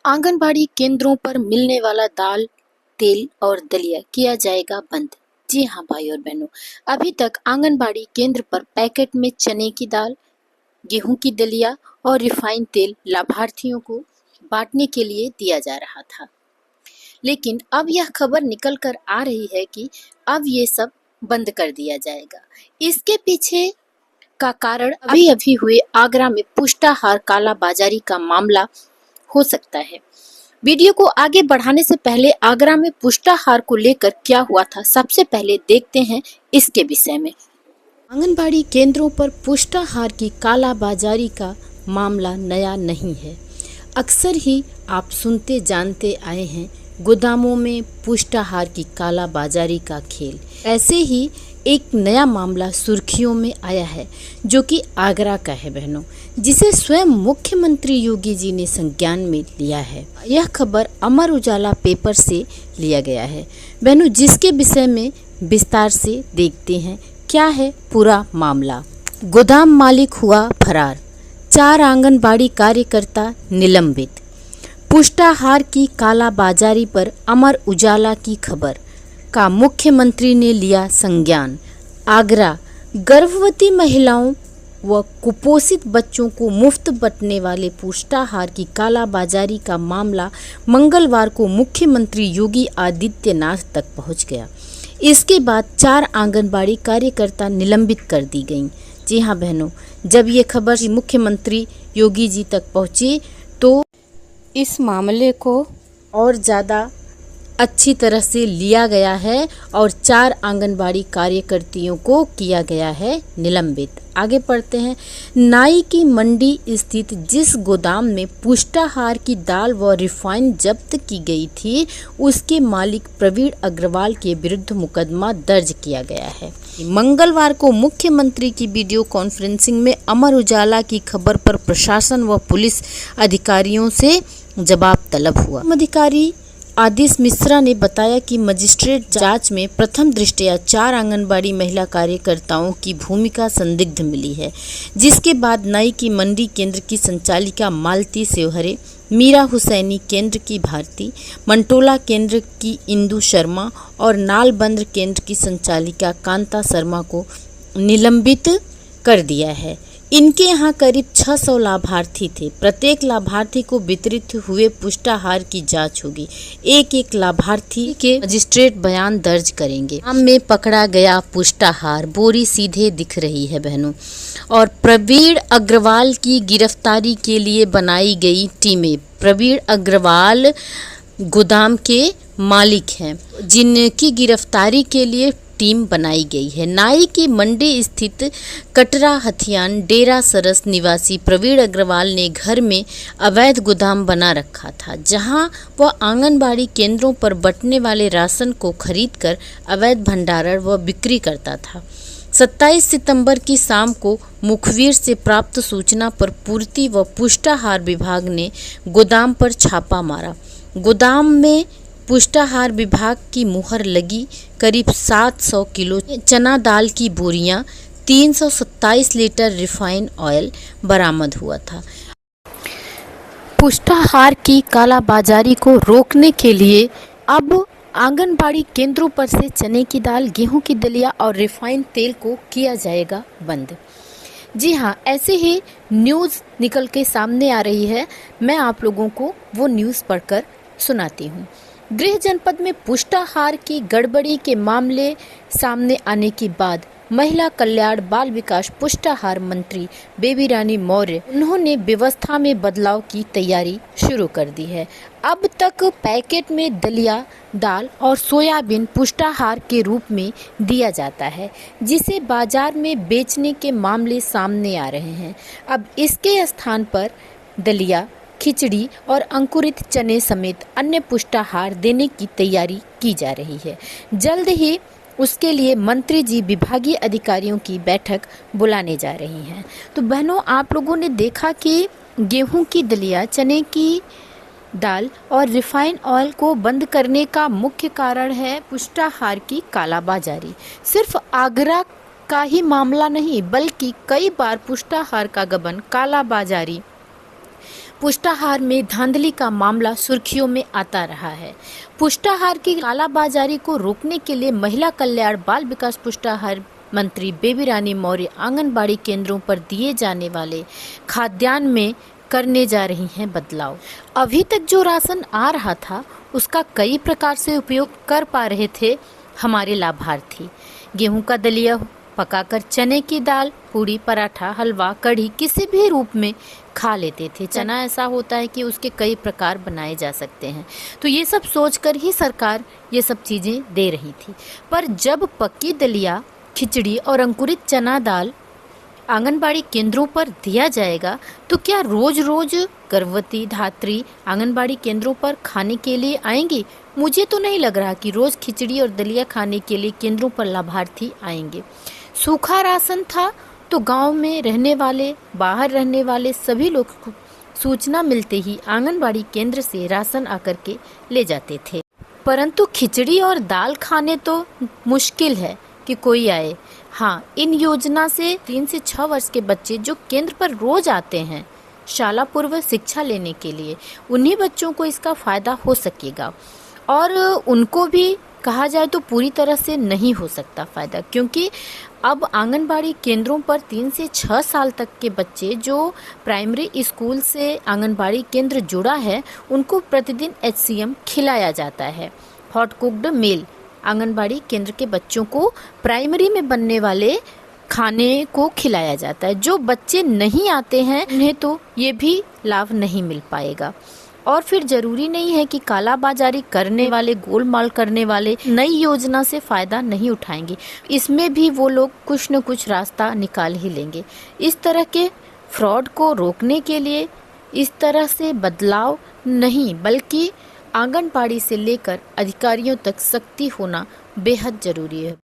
आंगनबाड़ी केंद्रों पर मिलने वाला दाल, तेल और दलिया किया जाएगा बंद। जी हाँ भाई और बहनों, अभी तक आंगनबाड़ी केंद्र पर पैकेट में चने की दाल, गेहूं की दलिया और रिफाइंड तेल लाभार्थियों को बांटने के लिए दिया जा रहा था। लेकिन अब यह खबर निकल कर आ रही है कि अब ये सब बंद कर दिया जाएगा। इसके पीछे का कारण अभी अभी हुए आगरा में पुष्टाहार कालाबाजारी का मामला हो सकता है। वीडियो को आगे बढ़ाने से पहले आगरा में पुष्टाहार को लेकर क्या हुआ था, सबसे पहले देखते हैं इसके विषय में। आंगनबाड़ी केंद्रों पर पुष्टाहार की कालाबाजारी का मामला नया नहीं है। अक्सर ही आप सुनते जानते आए हैं गोदामों में पुष्टाहार की कालाबाजारी का खेल। ऐसे ही एक नया मामला सुर्खियों में आया है जो कि आगरा का है बहनों, जिसे स्वयं मुख्यमंत्री योगी जी ने संज्ञान में लिया है। यह खबर अमर उजाला पेपर से लिया गया है बहनों, जिसके विषय में विस्तार से देखते हैं क्या है पूरा मामला। गोदाम मालिक हुआ फरार, 4 आंगनबाड़ी कार्यकर्ता निलंबित। पुष्टाहार की कालाबाजारी पर अमर उजाला की खबर का मुख्यमंत्री ने लिया संज्ञान। आगरा, गर्भवती महिलाओं व कुपोषित बच्चों को मुफ्त बंटने वाले पुष्टाहार की कालाबाजारी का मामला मंगलवार को मुख्यमंत्री योगी आदित्यनाथ तक पहुंच गया। इसके बाद 4 आंगनबाड़ी कार्यकर्ता निलंबित कर दी गईं। जी हाँ बहनों, जब ये खबर मुख्यमंत्री योगी जी तक पहुंची तो इस मामले को और ज़्यादा अच्छी तरह से लिया गया है और 4 आंगनबाड़ी कार्यकर्तियों को किया गया है निलंबित। आगे पढ़ते हैं। नाई की मंडी स्थित जिस गोदाम में पुष्टाहार की दाल व रिफाइंड जब्त की गई थी, उसके मालिक प्रवीण अग्रवाल के विरुद्ध मुकदमा दर्ज किया गया है। मंगलवार को मुख्यमंत्री की वीडियो कॉन्फ्रेंसिंग में अमर उजाला की खबर पर प्रशासन व पुलिस अधिकारियों से जवाब तलब हुआ। अधिकारी आदिश मिश्रा ने बताया कि मजिस्ट्रेट जांच में प्रथम दृष्टया 4 आंगनबाड़ी महिला कार्यकर्ताओं की भूमिका संदिग्ध मिली है, जिसके बाद नाई की मंडी केंद्र की संचालिका मालती सेवहरे, मीरा हुसैनी केंद्र की भारती, मंटोला केंद्र की इंदु शर्मा और नालबंद केंद्र की संचालिका कांता शर्मा को निलंबित कर दिया है। इनके यहाँ करीब 600 लाभार्थी थे। प्रत्येक लाभार्थी को वितरित हुए पुष्टाहार की जांच होगी। एक लाभार्थी के मजिस्ट्रेट बयान दर्ज करेंगे। आम में पकड़ा गया पुष्टाहार, बोरी सीधे दिख रही है बहनों। और प्रवीण अग्रवाल की गिरफ्तारी के लिए बनाई गई टीमें। प्रवीण अग्रवाल गोदाम के मालिक हैं, जिनकी गिरफ्तारी के लिए टीम बनाई गई है। नाई की मंडी स्थित कटरा हथियान डेरा सरस निवासी प्रवीण अग्रवाल ने घर में अवैध गोदाम बना रखा था, जहां वह आंगनबाड़ी केंद्रों पर बंटने वाले राशन को खरीदकर अवैध भंडारण व बिक्री करता था। 27 सितंबर की शाम को मुखबिर से प्राप्त सूचना पर पूर्ति व पुष्टाहार विभाग ने गोदाम पर छापा मारा। गोदाम में पुष्टाहार विभाग की मुहर लगी। करीब 700 किलो चना दाल की बोरियां, 327 लीटर रिफाइंड ऑयल बरामद हुआ था। पुष्टाहार की कालाबाजारी को रोकने के लिए अब आंगनबाड़ी केंद्रों पर से चने की दाल, गेहूं की दलिया और रिफाइंड तेल को किया जाएगा बंद। जी हाँ, ऐसे ही न्यूज़ निकल के सामने आ रही है। मैं आप लोगों को वो न्यूज़ पढ़कर सुनाती हूँ। गृह जनपद में पुष्टाहार की गड़बड़ी के मामले सामने आने के बाद महिला कल्याण बाल विकास पुष्टाहार मंत्री बेबी रानी मौर्य, उन्होंने व्यवस्था में बदलाव की तैयारी शुरू कर दी है। अब तक पैकेट में दलिया, दाल और सोयाबीन पुष्टाहार के रूप में दिया जाता है, जिसे बाजार में बेचने के मामले सामने आ रहे हैं। अब इसके स्थान पर दलिया, खिचड़ी और अंकुरित चने समेत अन्य पुष्टाहार देने की तैयारी की जा रही है। जल्द ही उसके लिए मंत्री जी विभागीय अधिकारियों की बैठक बुलाने जा रही हैं। तो बहनों, आप लोगों ने देखा कि गेहूं की दलिया, चने की दाल और रिफाइंड ऑयल को बंद करने का मुख्य कारण है पुष्टाहार की कालाबाजारी। सिर्फ आगरा का ही मामला नहीं, बल्कि कई बार पुष्टाहार का गबन, कालाबाजारी पुष्टाहार में धांधली का मामला सुर्खियों में आता रहा है। पुष्टाहार की कालाबाजारी को रोकने के लिए महिला कल्याण बाल विकास पुष्टाहार मंत्री बेबी रानी मौर्य आंगनबाड़ी केंद्रों पर दिए जाने वाले खाद्यान्न में करने जा रही हैं बदलाव। अभी तक जो राशन आ रहा था उसका कई प्रकार से उपयोग कर पा रहे थे हमारे लाभार्थी। गेहूं का दलिया पकाकर, चने की दाल, पूड़ी, पराठा, हलवा, कढ़ी किसी भी रूप में खा लेते थे। चना ऐसा होता है कि उसके कई प्रकार बनाए जा सकते हैं, तो ये सब सोचकर ही सरकार ये सब चीज़ें दे रही थी। पर जब पक्की दलिया, खिचड़ी और अंकुरित चना दाल आंगनबाड़ी केंद्रों पर दिया जाएगा तो क्या रोज रोज गर्भवती धात्री आंगनबाड़ी केंद्रों पर खाने के लिए आएंगी? मुझे तो नहीं लग रहा कि रोज खिचड़ी और दलिया खाने के लिए केंद्रों पर लाभार्थी आएंगे। सूखा राशन था तो गांव में रहने वाले, बाहर रहने वाले सभी लोग को सूचना मिलते ही आंगनबाड़ी केंद्र से राशन आकर के ले जाते थे। परंतु खिचड़ी और दाल खाने तो मुश्किल है कि कोई आए। हाँ, इन योजना से 3 से 6 वर्ष के बच्चे जो केंद्र पर रोज आते हैं शाला पूर्व शिक्षा लेने के लिए, उन्हीं बच्चों को इसका फायदा हो सकेगा। और उनको भी कहा जाए तो पूरी तरह से नहीं हो सकता फायदा, क्योंकि अब आंगनबाड़ी केंद्रों पर 3 से 6 साल तक के बच्चे जो प्राइमरी स्कूल से आंगनबाड़ी केंद्र जुड़ा है उनको प्रतिदिन HCM खिलाया जाता है। हॉट कुक्ड मील आंगनबाड़ी केंद्र के बच्चों को प्राइमरी में बनने वाले खाने को खिलाया जाता है। जो बच्चे नहीं आते हैं उन्हें तो ये भी लाभ नहीं मिल पाएगा। और फिर जरूरी नहीं है कि कालाबाजारी करने वाले, गोलमाल करने वाले नई योजना से फायदा नहीं उठाएंगे। इसमें भी वो लोग कुछ न कुछ रास्ता निकाल ही लेंगे। इस तरह के फ्रॉड को रोकने के लिए इस तरह से बदलाव नहीं, बल्कि आंगनबाड़ी से लेकर अधिकारियों तक सख्ती होना बेहद जरूरी है।